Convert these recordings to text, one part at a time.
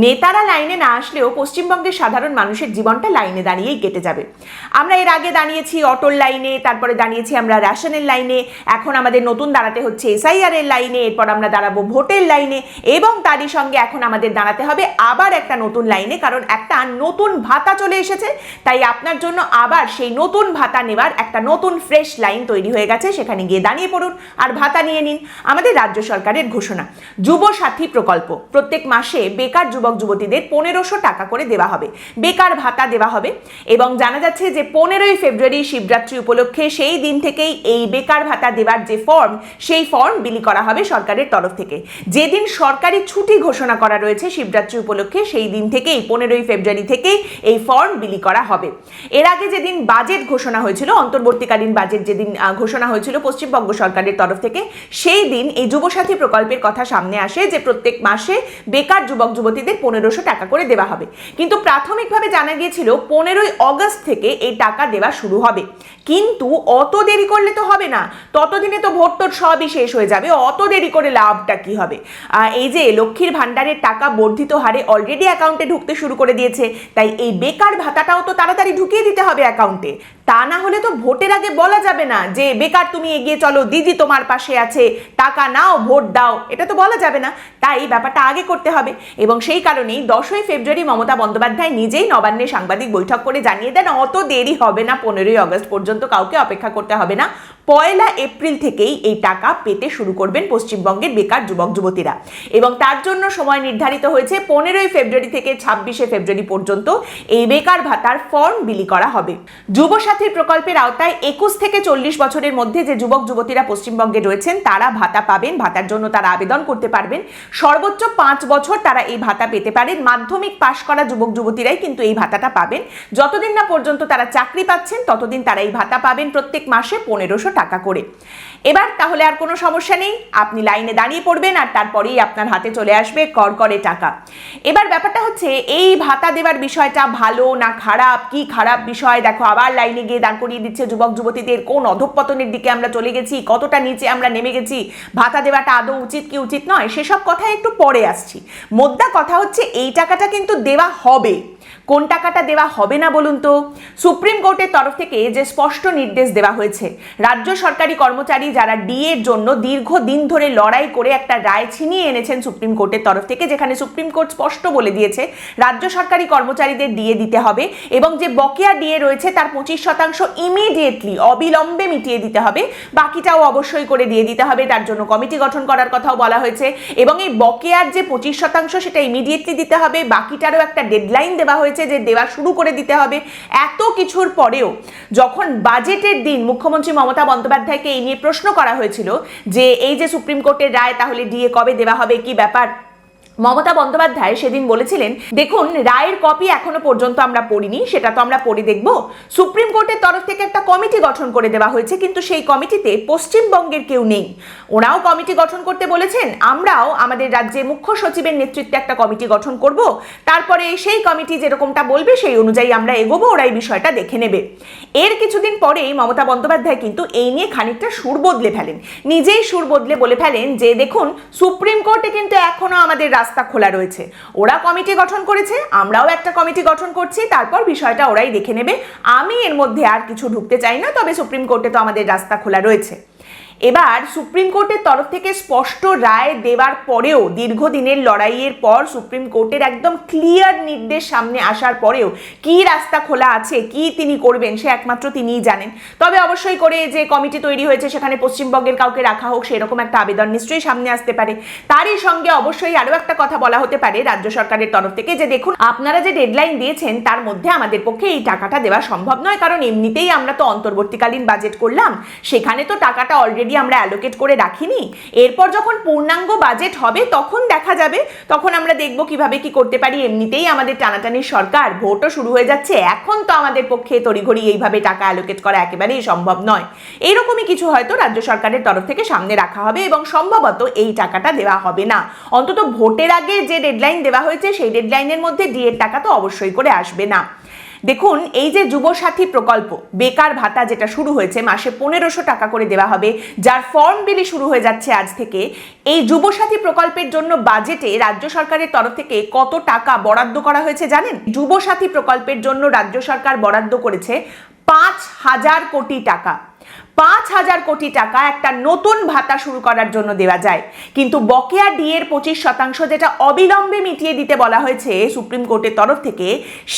নেতারা লাইনে না আসলেও পশ্চিমবঙ্গের সাধারণ মানুষের জীবনটা লাইনে দাঁড়িয়েই কেটে যাবে। আমরা এর আগে দাঁড়িয়েছি অটোর লাইনে, তারপরে দাঁড়িয়েছি আমরা রেশনের লাইনে, এখন আমাদের নতুন দাঁড়াতে হচ্ছে এসআইআর এর লাইনে, এরপর আমরা দাঁড়াবো ভোটের লাইনে, এবং তারই সঙ্গে এখন আমাদের দাঁড়াতে হবে আবার একটা নতুন লাইনে, কারণ একটা নতুন ভাতা চলে এসেছে। তাই আপনার জন্য আবার সেই নতুন ভাতা নেবার একটা নতুন ফ্রেশ লাইন তৈরি হয়ে গেছে, সেখানে গিয়ে দাঁড়িয়ে পড়ুন আর ভাতা নিয়ে নিন। আমাদের রাজ্য সরকারের ঘোষণা, যুব সাথী প্রকল্প, প্রত্যেক মাসে বেকার যুবক যুবতীদের 1500 টাকা করে দেওয়া হবে, বেকার ভাতা দেওয়া হবে। এবং জানা যাচ্ছে যে 15ই ফেব্রুয়ারি শিবরাত্রি উপলক্ষে সেই দিন থেকেই এই বেকার ভাতা দেওয়ার যে ফর্ম, সেই ফর্ম বিলি করা হবে সরকারের তরফ থেকে। যেদিন সরকারি ছুটি ঘোষণা করা রয়েছে শিবরাত্রি উপলক্ষে, সেই দিন থেকেই 15ই ফেব্রুয়ারি থেকেই এই ফর্ম বিলি করা হবে। এর আগে যেদিন বাজেট ঘোষণা হয়েছিল, অন্তর্বর্তীকালীন বাজেট যেদিন ঘোষণা হয়েছিল পশ্চিমবঙ্গ সরকারের তরফ থেকে, সেই দিন এই যুবসাথী প্রকল্পের কথা সামনে আসে যে প্রত্যেক মাসে বেকার যুবক যুবতীদের 1500 টাকা করে দেওয়া হবে। কিন্তু প্রাথমিকভাবে জানা গিয়েছিল 15ই অগস্ট থেকে এই টাকা দেওয়া শুরু হবে। কিন্তু অত দেরি করলে তো হবে না, ততদিনে তো ভোট টোট সবই শেষ হয়ে যাবে, অত দেরি করে লাভটা কি হবে? এই যে লক্ষ্মীর ভান্ডারের টাকা বর্ধিত হারে অলরেডি অ্যাকাউন্টে ঢুকতে শুরু করে দিয়েছে, তাই এই বেকার ভাতাটাও তো তাড়াতাড়ি ঢুকিয়ে দিতে হবে অ্যাকাউন্টে। তা না হলে তো ভোটের আগে বলা যাবে না যে বেকার তুমি এগিয়ে চলো, দিদি তোমার পাশে আছে, টাকা নাও, ভোট দাও, এটা তো বলা যাবে না। তাই ব্যাপারটা আগে করতে হবে। এবং সেই কারণেই 10ই ফেব্রুয়ারি মমতা বন্দ্যোপাধ্যায় নিজেই নবান্নে সাংবাদিক বৈঠক করে জানিয়ে দেন অত দেরি হবে না, 15ই অগস্ট পর্যন্ত কাউকে অপেক্ষা করতে হবে না, 1 এপ্রিল থেকেই এই টাকা পেতে শুরু করবেন পশ্চিমবঙ্গের বেকার যুবক যুবতীরা। এবং তার জন্য সময় নির্ধারিত হয়েছে 15ই ফেব্রুয়ারি থেকে 26শে ফেব্রুয়ারি পর্যন্ত এই বেকার ভাতার ফর্ম বিলি করা হবে। যুবসাথী প্রকল্পের আওতায় 21 থেকে 40 বছরের মধ্যে যে যুবক যুবতীরা পশ্চিমবঙ্গে রয়েছেন তারা ভাতা পাবেন, ভাতার জন্য তারা আবেদন করতে পারবেন। সর্বোচ্চ 5 বছর তারা এই ভাতা পেতে পারেন। মাধ্যমিক পাশ করা যুবক যুবতীরাই কিন্তু এই ভাতাটা পাবেন। যতদিন না পর্যন্ত তারা চাকরি পাচ্ছেন ততদিন তারা এই ভাতা পাবেন, প্রত্যেক মাসে 1500 টাকা করে। এবার তাহলে আর কোনো সমস্যা নেই, আপনি লাইনে দাঁড়িয়ে পড়বেন আর তারপরেই আপনার হাতে চলে আসবে করকরে টাকা। এবার ব্যাপারটা হচ্ছে এই ভাতা দেওয়ার বিষয়টা ভালো না খারাপ, কি খারাপ বিষয়? দেখো আবার লাইনে গিয়ে দাঁড় করিয়ে দিচ্ছে যুবক যুবতীদের, কোন অধঃপতনের দিকে আমরা চলে গেছি, কতটা নিচে আমরা নেমে গেছি, ভাতা দেওয়াটা আদৌ উচিত কি উচিত নয় সেসব কথা একটু পরে আসছি। মোদ্দা কথা হচ্ছে এই টাকাটা কিন্তু দেওয়া হবে। কোন টাকাটা দেওয়া হবে না বলুন তো? সুপ্রিম কোর্টের তরফ থেকে যে স্পষ্ট নির্দেশ দেওয়া হয়েছে, রাজ্য সরকারি কর্মচারী যারা ডিএর জন্য দীর্ঘদিন ধরে লড়াই করে একটা রায় ছিনিয়ে এনেছেন সুপ্রিম কোর্টের তরফ থেকে, যেখানে সুপ্রিম কোর্ট স্পষ্ট বলে দিয়েছে রাজ্য সরকারি কর্মচারীদের ডিএ দিতে হবে এবং যে বকেয়া ডিএ রয়েছে তার 25% ইমিডিয়েটলি অবিলম্বে মিটিয়ে দিতে হবে, বাকিটাও অবশ্যই করে দিয়ে দিতে হবে। তার জন্য কমিটি গঠন করার কথাও বলা হয়েছে এবং এই বকেয়ার যে 25% সেটা ইমিডিয়েটলি দিতে হবে, বাকিটারও একটা ডেডলাইন দেওয়া হয়েছে যে দেওয়া শুরু করে দিতে হবে। এত কিছুর পরেও যখন বাজেটের দিন মুখ্যমন্ত্রী মমতা বন্দ্যোপাধ্যায়কে এই নিয়ে প্রশ্ন করা হয়েছিল যে এই যে সুপ্রিম কোর্টের রায়, তাহলে ডিএ কবে দেওয়া হবে, কি ব্যাপার, মমতা বন্দ্যোপাধ্যায় সেদিন বলেছিলেন, দেখুন রায়ের কপি এখনো পর্যন্ত আমরা পড়িনি, সেটা তো আমরা পড়ে দেখব। সুপ্রিম কোর্টের তরফ থেকে একটা কমিটি গঠন করে দেওয়া হয়েছে, কিন্তু সেই কমিটিতে পশ্চিমবঙ্গের কেউ নেই। ওরাও কমিটি গঠন করতে বলেছেন, আমরাও আমাদের রাজ্যে মুখ্য সচিবের নেতৃত্বে একটা কমিটি গঠন করব, তারপরে সেই কমিটি যেরকমটা বলবে সেই অনুযায়ী আমরা এগোবো, ওরা এই বিষয়টা দেখে নেবে। এর কিছুদিন পরেই মমতা বন্দ্যোপাধ্যায় কিন্তু এই নিয়ে খানিকটা সুর বদলে ফেলেন, নিজেই সুর বদলে বলে ফেলেন যে দেখুন সুপ্রিম কোর্টে কিন্তু এখনো আমাদের রাস্তা খোলা রয়েছে, ওরা কমিটি গঠন করেছে, আমরাও একটা কমিটি গঠন করছি, তারপর বিষয়টা ওরাই দেখে নেবে, আমি এর মধ্যে আর কিছু ঢুকতে চাই না, তবে সুপ্রিম কোর্টে তো আমাদের রাস্তা খোলা রয়েছে। এবার সুপ্রিম কোর্টের তরফ থেকে স্পষ্ট রায় দেওয়ার পরেও, দীর্ঘদিনের লড়াইয়ের পর সুপ্রিম কোর্টের একদম ক্লিয়ার নির্দেশ সামনে আসার পরেও কি রাস্তা খোলা আছে, কি তিনি করবেন সে একমাত্র তিনিই জানেন। তবে অবশ্যই করে যে কমিটি তৈরি হয়েছে সেখানে পশ্চিমবঙ্গের কাউকে রাখা হোক, সেরকম একটা আবেদন নিশ্চয়ই সামনে আসতে পারে। তারই সঙ্গে অবশ্যই আরও একটা কথা বলা হতে পারে রাজ্য সরকারের তরফ থেকে যে দেখুন আপনারা যে ডেডলাইন দিয়েছেন তার মধ্যে আমাদের পক্ষে এই টাকাটা দেওয়া সম্ভব নয়, কারণ এমনিতেই আমরা তো অন্তর্বর্তীকালীন বাজেট করলাম, সেখানে তো টাকাটা অলরেডি আমরা অ্যালোকেট করে রাখিনি। এরপর যখন পূর্ণাঙ্গ বাজেট হবে তখন দেখা যাবে, তখন আমরা দেখব কিভাবে কি করতে পারি। এমনিতেই আমাদের টানাটানির সরকার, ভোটও শুরু হয়ে যাচ্ছে, এখন তো আমাদের পক্ষে তড়িঘড়ি এইভাবে টাকা অ্যালোকেট করা একেবারেই সম্ভব নয়। এইরকমই কিছু হয়তো রাজ্য সরকারের তরফ থেকে সামনে রাখা হবে এবং সম্ভবত এই টাকাটা দেওয়া হবে না। অন্তত ভোটের আগে যে ডেডলাইন দেওয়া হয়েছে সেই ডেডলাইনের মধ্যে ডিএর টাকা তো অবশ্যই করে আসবে না। দেখুন, এই যে যুবসাথী প্রকল্প বেকার ভাতা যেটা শুরু হয়েছে, মাসে 1500 টাকা করে দেওয়া হবে, যার ফর্ম বিলি শুরু হয়ে যাচ্ছে আজ থেকে, এই যুবসাথী প্রকল্পের জন্য বাজেটে রাজ্য সরকারের তরফ থেকে কত টাকা বরাদ্দ করা হয়েছে জানেন? যুবসাথী প্রকল্পের জন্য রাজ্য সরকার বরাদ্দ করেছে 5000 কোটি টাকা। 5000 কোটি টাকা একটা নতুন ভাতা শুরু করার জন্য দেওয়া যায়, কিন্তু বকেয়া ডিএর 25% যেটা অবিলম্বে মিটিয়ে দিতে বলা হয়েছে সুপ্রিম কোর্টের তরফ থেকে,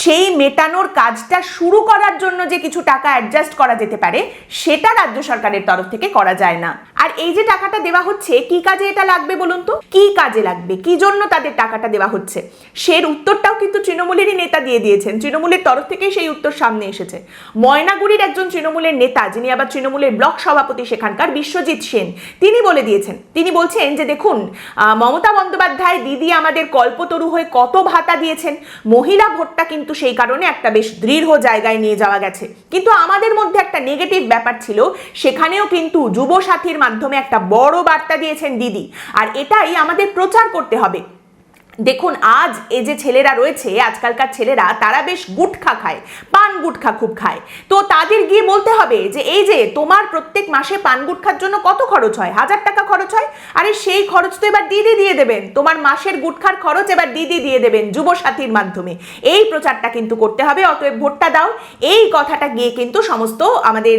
সেই মেটানোর কাজটা শুরু করার জন্য যে কিছু টাকা অ্যাডজাস্ট করা যেতে পারে, সেটা রাজ্য সরকারের তরফ থেকে করা যায় না। আর এই যে টাকাটা দেওয়া হচ্ছে, কি কাজে এটা লাগবে বলুন তো? কি কাজে লাগবে, কি জন্য তাদের টাকাটা দেওয়া হচ্ছে, সের উত্তরটাও কিন্তু তৃণমূলেরই নেতা দিয়ে দিয়েছেন। তৃণমূলের তরফ থেকেই সেই উত্তর সামনে এসেছে। ময়নাগুড়ির একজন তৃণমূলের নেতা, যিনি আবার তৃণমূলের ব্লক সভাপতি সেখানকার, বিশ্বজিৎ সেন, তিনি বলে দিয়েছেন, তিনি বলছেন যে দেখুন, মমতা বন্দ্যোপাধ্যায় দিদি আমাদের কল্পতরু হয়ে কত ভাতা দিয়েছেন, মহিলা ভোটটা কিন্তু সেই কারণে একটা বেশ দৃঢ় জায়গায় নিয়ে যাওয়া গেছে, কিন্তু আমাদের মধ্যে একটা নেগেটিভ ব্যাপার ছিল, সেখানেও কিন্তু যুবসাথীর মাধ্যমে একটা বড় বার্তা দিয়েছেন দিদি, আর এটাই আমাদের প্রচার করতে হবে। দেখুন, আজ এই যে ছেলেরা রয়েছে, আজকালকার ছেলেরা, তারা বেশ গুটখা খায়, পান গুটখা খুব খায়, তো তাদের গিয়ে বলতে হবে যে এই যে তোমার প্রত্যেক মাসে পান গুটখার জন্য কত খরচ হয়, 1000 টাকা খরচ হয়, আরে সেই খরচ তো এবার দিদি দিয়ে দেবেন, তোমার মাসের গুটখার খরচ এবার দিদি দিয়ে দেবেন যুবসাথীর মাধ্যমে। এই প্রচারটা কিন্তু করতে হবে, অতএব ভোটটা দাও, এই কথাটা গিয়ে কিন্তু সমস্ত আমাদের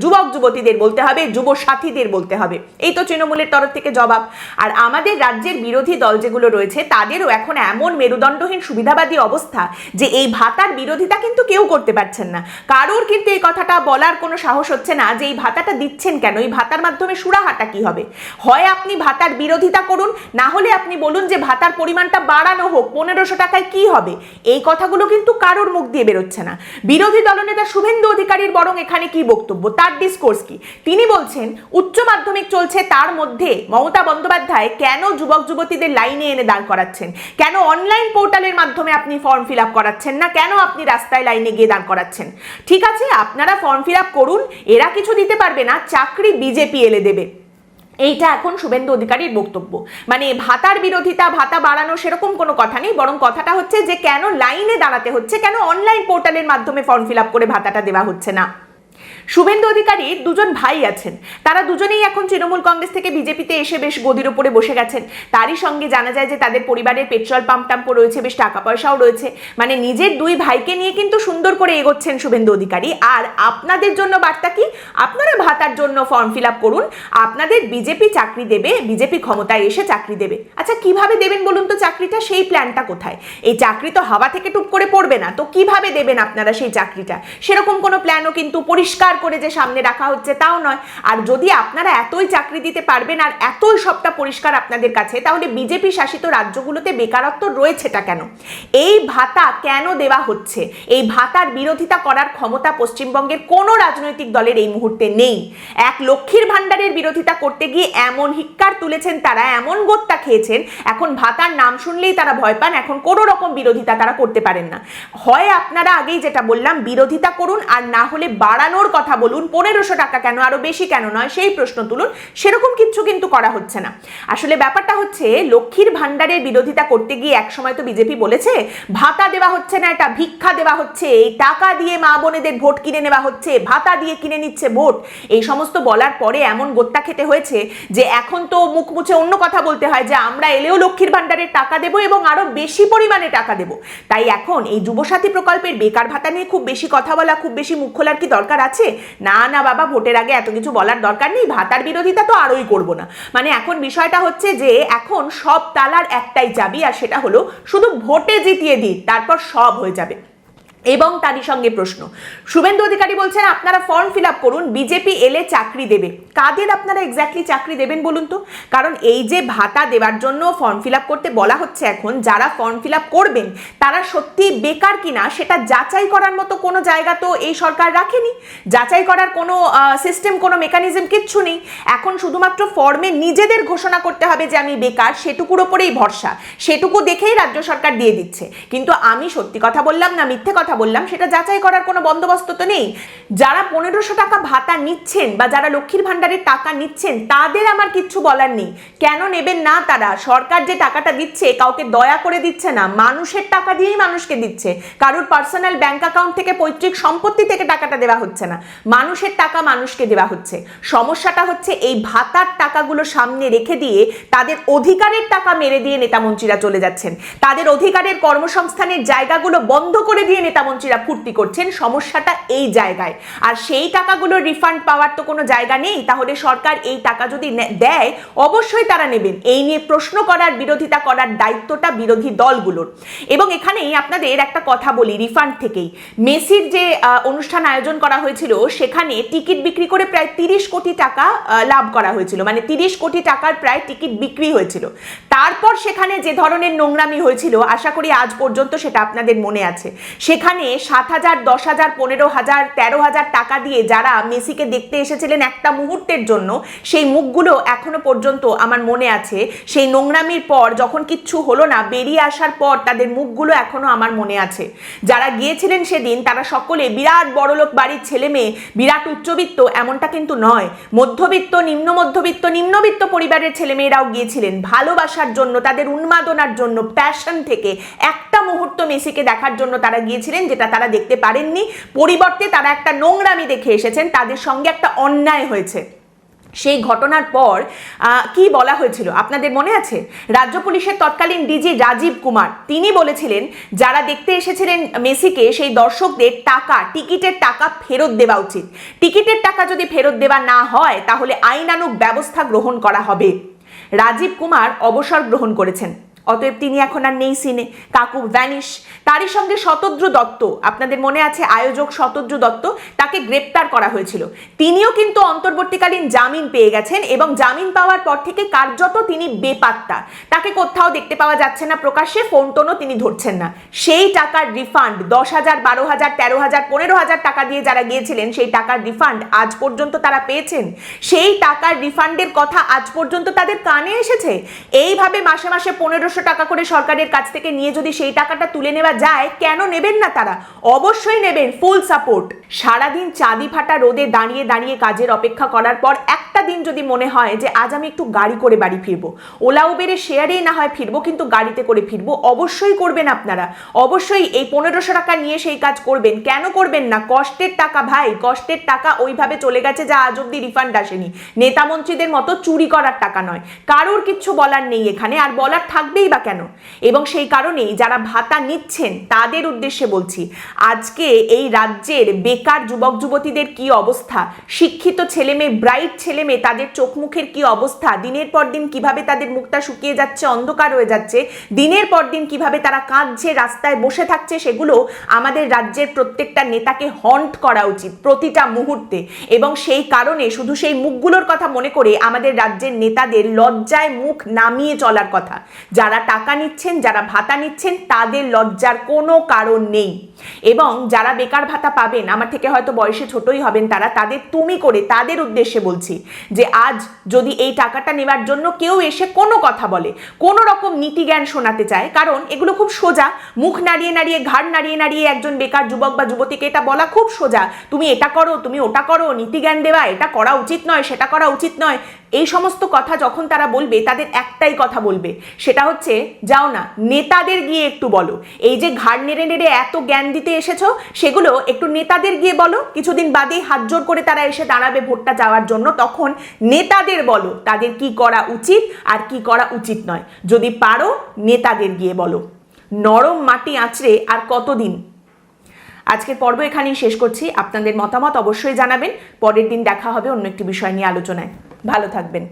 যুবক যুবতীদের বলতে হবে, যুবসাথীদের বলতে হবে। এই তো তৃণমূলের তরফ থেকে জবাব। আর আমাদের রাজ্যের বিরোধী দল যেগুলো রয়েছে, তাদেরও এখন এমন মেরুদণ্ডহীন সুবিধাবাদী অবস্থা যে এই ভাতার বিরোধিতা কিন্তু কেউ করতে পারছেন না। কারোর কিন্তু এই কথাটা বলার কোনো সাহস হচ্ছে না যে এই ভাতাটা দিচ্ছেন কেন, এই ভাতার মাধ্যমে সুরাহাটা কি হবে। হয় আপনি ভাতার বিরোধিতা করুন, না হলে আপনি বলুন যে ভাতার পরিমাণটা বাড়ানো হোক, 1500 টাকায় কি হবে। এই কথাগুলো কিন্তু কারোর মুখ দিয়ে বেরোচ্ছে না। বিরোধী দলনেতা শুভেন্দু অধিকারীর বরং এখানে কি বক্তব্য, তার ডিসকোর্স কি? তিনি বলছেন উচ্চ মাধ্যমিক চলছে, তার মধ্যে মমতা বন্দ্যোপাধ্যায় কেন যুবক যুবতীদের লাইনে এনে দাঁড় করাচ্ছেন, কেন অনলাইন পোর্টালের মাধ্যমে আপনি ফর্ম ফিল আপ করাচ্ছেন না, কেন আপনি রাস্তায় লাইনে গিয়ে দাঁড় করাচ্ছেন? ঠিক আছে, আপনারা ফর্ম ফিল আপ করুন, এরা কিছু দিতে পারবে না, চাকরি বিজেপি এলে দেবে। এইটা এখন শুভেন্দু অধিকারীর বক্তব্য। মানে ভাতার বিরোধিতা, ভাতা বাড়ানো সেরকম কোনো কথা নেই, বরং কথাটা হচ্ছে যে কেন লাইনে দাঁড়াতে হচ্ছে, কেন অনলাইন পোর্টালের মাধ্যমে ফর্ম ফিল আপ করে ভাতাটা দেওয়া হচ্ছে না। শুভেন্দু অধিকারীর দুজন ভাই আছেন, তারা দুজনেই এখন তৃণমূল কংগ্রেস থেকে বিজেপিতে এসে বেশ গদির উপরে বসে গেছেন। তারই সঙ্গে জানা যায় যে তাদের পরিবারের পেট্রোল পাম্প টাম্পও রয়েছে, বেশ টাকা পয়সাও রয়েছে। মানে নিজের দুই ভাইকে নিয়ে কিন্তু সুন্দর করে এগোচ্ছেন শুভেন্দু অধিকারী। আর আপনাদের জন্য বার্তা কি, আপনারা ভাতার জন্য ফর্ম ফিল আপ করুন, আপনাদের বিজেপি চাকরি দেবে, বিজেপি ক্ষমতায় এসে চাকরি দেবে। আচ্ছা, কিভাবে দেবেন বলুন তো চাকরিটা, সেই প্ল্যানটা কোথায়? এই চাকরি তো হাওয়া থেকে টুপ করে পড়বে না, তো কিভাবে দেবেন আপনারা সেই চাকরিটা? সেরকম কোনো প্ল্যানও কিন্তু পরিষ্কার করে যে সামনে রাখা হচ্ছে তাও নয়। আর যদি আপনারা এতই চাকরি দিতে পারবেন আর এতই সবটা পরিষ্কার আপনাদের কাছে, তাহলে বিজেপি শাসিত রাজ্যগুলোতে বেকারত্ব রয়েছেটা কেন? এই ভাতা কেন দেওয়া হচ্ছে? এই ভাতার বিরোধিতা করার ক্ষমতা পশ্চিমবঙ্গের কোনো রাজনৈতিক দলের এই মুহূর্তে নেই। এক লক্ষ্মীর ভান্ডারের বিরোধিতা করতে গিয়ে এমন হিক্কার তুলেছেন তারা, এমন গোত্তা খেয়েছেন, এখন ভাতার নাম শুনলেই তারা ভয় পান, এখন কোনো রকম বিরোধিতা তারা করতে পারেন না। হয় আপনারা আগেই যেটা বললাম বিরোধিতা করুন, আর না হলে বাড়ানোর কথা বলুন, 1500 টাকা কেন, আরো বেশি কেন নয়, সেই প্রশ্ন তুলুন। সেরকম কিচ্ছু কিন্তু করা হচ্ছে না। আসলে ব্যাপারটা হচ্ছে, লক্ষ্মীর ভান্ডারের বিরোধিতা করতে গিয়ে একসময় তো বিজেপি বলেছে ভাতা দেওয়া হচ্ছে না, এটা ভিক্ষা দেওয়া হচ্ছে, এই টাকা দিয়ে মা বোনেদের ভোট কিনে নেওয়া হচ্ছে, ভাতা দিয়ে কিনে নিচ্ছে ভোট। এই সমস্ত বলার পরে এমন গোত্তা খেতে হয়েছে যে এখন তো মুখ মুছে অন্য কথা বলতে হয় যে আমরা এলেও লক্ষ্মীর ভান্ডারের টাকা দেবো এবং আরো বেশি পরিমাণে টাকা দেবো। তাই এখন এই যুবসাথী প্রকল্পের বেকার ভাতা নিয়ে খুব বেশি কথা বলা, খুব বেশি মুখ খোলার কি দরকার আছে? না না বাবা, ভোটের আগে এত কিছু বলার দরকার নেই, ভাতার বিরোধিতা তো আরোই করব না। মানে এখন বিষয়টা হচ্ছে যে এখন সব তালার একটাই চাবি, আর সেটা হলো শুধু ভোটে জিতিয়ে দিই, তারপর সব হয়ে যাবে। এবং তারই সঙ্গে প্রশ্ন, শুভেন্দু অধিকারী বলছেন আপনারা ফর্ম ফিল আপ করুন, বিজেপি এলে চাকরি দেবে। কাদের আপনারা এক্স্যাক্টলি চাকরি দেবেন বলুন তো? কারণ এই যে ভাতা দেওয়ার জন্য ফর্ম ফিল আপ করতে বলা হচ্ছে, এখন যারা ফর্ম ফিল আপ করবেন তারা সত্যি বেকার কিনা সেটা যাচাই করার মতো কোনো জায়গা তো এই সরকার রাখেনি, যাচাই করার কোনো সিস্টেম, কোনো মেকানিজম কিচ্ছু নেই। এখন শুধুমাত্র ফর্মে নিজেদের ঘোষণা করতে হবে যে আমি বেকার, সেটুকুর ওপরেই ভরসা, সেটুকু দেখেই রাজ্য সরকার দিয়ে দিচ্ছে। কিন্তু আমি সত্যি কথা বললাম না মিথ্যে কথা কথা বললাম সেটা যাচাই করার কোনো বন্দোবস্ত তো নেই। যারা 1500 টাকা ভাতা নিচ্ছেন বা যারা লক্ষ্মীর ভান্ডারের টাকা নিচ্ছেন তাদের আমার কিচ্ছু বলার নেই, কেন নেবেন না তারা? সরকার যে টাকাটা দিচ্ছে কাউকে দয়া করে দিচ্ছে না, মানুষের টাকা দিয়েই মানুষকে দিচ্ছে, কারোর পার্সোনাল ব্যাংক অ্যাকাউন্ট থেকে পৈতৃক সম্পত্তি থেকে টাকাটা দেওয়া হচ্ছে না, মানুষের টাকা মানুষকে দেওয়া হচ্ছে। সমস্যাটা হচ্ছে এই ভাতার টাকাগুলো সামনে রেখে দিয়ে তাদের অধিকারের টাকা মেরে দিয়ে নেতামন্ত্রীরা চলে যাচ্ছেন, তাদের অধিকারের কর্মসংস্থানের জায়গাগুলো বন্ধ করে দিয়ে নেতামন্ত্রীরা ফুর্তি করছেন। সমস্যাটা এই জায়গায়। আর সেই টাকাগুলো রিফান্ড পাওয়ার তো কোনো জায়গা নেই, তাহলে সরকার এই টাকা যদি দেয় অবশ্যই তারা নেবেন। এই নিয়ে প্রশ্ন করার, বিরোধিতা করার দায়িত্বটা বিরোধী দলগুলোর। এবং এখানেই আপনাদের একটা কথা বলি, রিফান্ড থেকেই মেসির যে অনুষ্ঠান আয়োজন করা হয়েছিল সেখানে টিকিট বিক্রি করে প্রায় 30 কোটি টাকা লাভ করা হয়েছিল, মানে 30 কোটি টাকার প্রায় টিকিট বিক্রি হয়েছিল। তারপর সেখানে যে ধরনের নোংরামি হয়েছিল আশা করি আজ পর্যন্ত সেটা আপনাদের মনে আছে। সেখানে 7,000, 10,000, 15,000, 13,000 টাকা দিয়ে যারা মেসিকে দেখতে এসেছিলেন একটা মুহূর্তের জন্য, সেই মুখগুলো এখনো পর্যন্ত আমার মনে আছে। সেই নোংরামির পর যখন কিচ্ছু হলো না, বেরিয়ে আসার পর তাদের মুখগুলো এখনো আমার মনে আছে। যারা গিয়েছিলেন সেদিন তারা সকলে বিরাট বড়লোক বাড়ির ছেলে মেয়ে, বিরাট উচ্চবিত্ত এমনটা কিন্তু নয়, মধ্যবিত্ত, নিম্ন মধ্যবিত্ত, নিম্নবিত্ত পরিবারের ছেলেমেয়েরাও গিয়েছিলেন ভালোবাসার জন্য, তাদের উন্মাদনার জন্য, প্যাশন থেকে একটা মুহূর্ত মেসিকে দেখার জন্য তারা গিয়েছিলেন, যেটা তারা দেখতে পারেননি। পরিবর্তে তারা একটা নোংরামি দেখে এসেছেন, তাদের সঙ্গে একটা অন্যায় হয়েছে। সেই ঘটনার পর কি বলা হয়েছিল আপনাদের মনে আছে? রাজ্য পুলিশের তৎকালীন ডিজি রাজীব কুমার তিনি বলেছিলেন যারা দেখতে এসেছিলেন মেসিকে সেই দর্শকদের টাকা, টিকিটের টাকা ফেরত দেওয়া উচিত। টিকিটের টাকা যদি ফেরত দেওয়া না হয় তাহলে আইনানুগ ব্যবস্থা গ্রহণ করা হবে। রাজীব কুমার অবসর গ্রহণ করেছেন, অতএব তিনি এখন আর নেই সিনে, কাকু ভ্যানিশ। তারই সঙ্গে শতদ্রু দত্ত, আপনাদের মনে আছে আয়োজক শতদ্রু দত্ত, তাকে গ্রেপ্তার করা হয়েছিল। তিনিও কিন্তু অন্তর্বর্তীকালীন জামিন পেয়ে গেছেন এবং জামিন পাওয়ার পর থেকে কার্যত তিনি বেপাত্তা, তাকে কোথাও দেখতে পাওয়া যাচ্ছে না প্রকাশ্যে, ফোন টোনও তিনি ধরছেন না। সেই টাকার রিফান্ড 10,000, 12,000, 13,000, 15,000 টাকা দিয়ে যারা গিয়েছিলেন সেই টাকার রিফান্ড আজ পর্যন্ত তারা পেয়েছেন। সেই টাকার রিফান্ডের কথা আজ পর্যন্ত তাদের কানে এসেছে? এইভাবে মাসে মাসে 1500 টাকা করে সরকারের কাছ থেকে নিয়ে যদি সেই টাকাটা তুলে নেওয়া যায়, কেন নেবেন না তারা? অবশ্যই নেবেন, ফুল সাপোর্ট। সারাদিন চাঁদি ফাটা রোদে দাঁড়িয়ে দাঁড়িয়ে কাজের অপেক্ষা করার পর একটা দিন যদি মনে হয় যে আজ আমি একটু গাড়ি করে বাড়ি ফিরবো, ওলা উবেরে শেয়ারেই না হয় ফিরবো কিন্তু গাড়িতে করে ফিরবো, অবশ্যই করবেন আপনারা। অবশ্যই এই 1500 টাকা নিয়ে সেই কাজ করবেন। কেন করবেন না? কষ্টের টাকা ভাই, কষ্টের টাকা ওইভাবে চলে গেছে যা আজ অব্দি রিফান্ড আসেনি। নেতা মন্ত্রীদের মতো চুরি করার টাকা নয়। কারোর কিচ্ছু বলার নেই এখানে, আর বলার থাকবেই বা কেন? এবং সেই কারণেই যারা ভাতা নিচ্ছেন তাদের উদ্দেশ্যে বলছি, আজকে এই রাজ্যের বেকার যুবক যুবতীদের কি অবস্থা, শিক্ষিত ছেলে মেয়ে, ব্রাইট ছেলে মেয়ে, তাদের চোখ মুখের কি অবস্থা, দিনের পর দিন কিভাবে তাদের মুখটা শুকিয়ে যাচ্ছে, অন্ধকার হয়ে যাচ্ছে, দিনের পর দিন কিভাবে তারা কাঁদছে, রাস্তায় বসে থাকছে, সেগুলো আমাদের রাজ্যের প্রত্যেকটা নেতাকে হন্ট করা উচিত প্রতিটা মুহূর্তে। এবং সেই কারণে শুধু সেই মুখগুলোর কথা মনে করে আমাদের রাজ্যের নেতাদের লজ্জায় মুখ নামিয়ে চলার কথা। যারা টাকা নিচ্ছেন, যারা ভাতা নিচ্ছেন, তাদের লজ্জার কোনো কারণ নেই। এবং যারা বেকার ভাতা পাবেন, আমার থেকে হয়তো বয়সে ছোটই হবেন তারা, তাদের তুমি করে তাদের উদ্দেশ্যে বলছি যে আজ যদি এই টাকাটা নেওয়ার জন্য কেউ এসে কোনো কথা বলে, কোনো রকম নীতি জ্ঞান শোনাতে চায়, কারণ এগুলো খুব সোজা, মুখ নাড়িয়ে নাড়িয়ে, ঘাড় নাড়িয়ে নাড়িয়ে একজন বেকার যুবক বা যুবতীকে এটা বলা খুব সোজা, তুমি এটা করো, তুমি ওটা করো, নীতি জ্ঞান দেওয়া, এটা করা উচিত নয়, সেটা করা উচিত নয়। এই সমস্ত কথা যখন তারা বলবে, তাদের একটাই কথা বলবে, সেটা হচ্ছে যাও না নেতাদের গিয়ে একটু বলো, এই যে ঘাড় নেড়ে নেড়ে এত জ্ঞান দিতে এসেছো সেগুলো একটু নেতাদের গিয়ে বলো। কিছুদিন বাদেই হাত জোর করে তারা এসে দাঁড়াবে ভোটটা চাওয়ার জন্য, তখন নেতাদের বলো তাদের কি করা উচিত আর কি করা উচিত নয়। যদি পারো নেতাদের গিয়ে বলো। নরম মাটি আঁচড়ে আর কতদিন? আজকের পর্ব এখানেই শেষ করছি। আপনাদের মতামত অবশ্যই জানাবেন। পরের দিন দেখা হবে অন্য একটি বিষয় নিয়ে আলোচনায়। ভালো থাকবেন।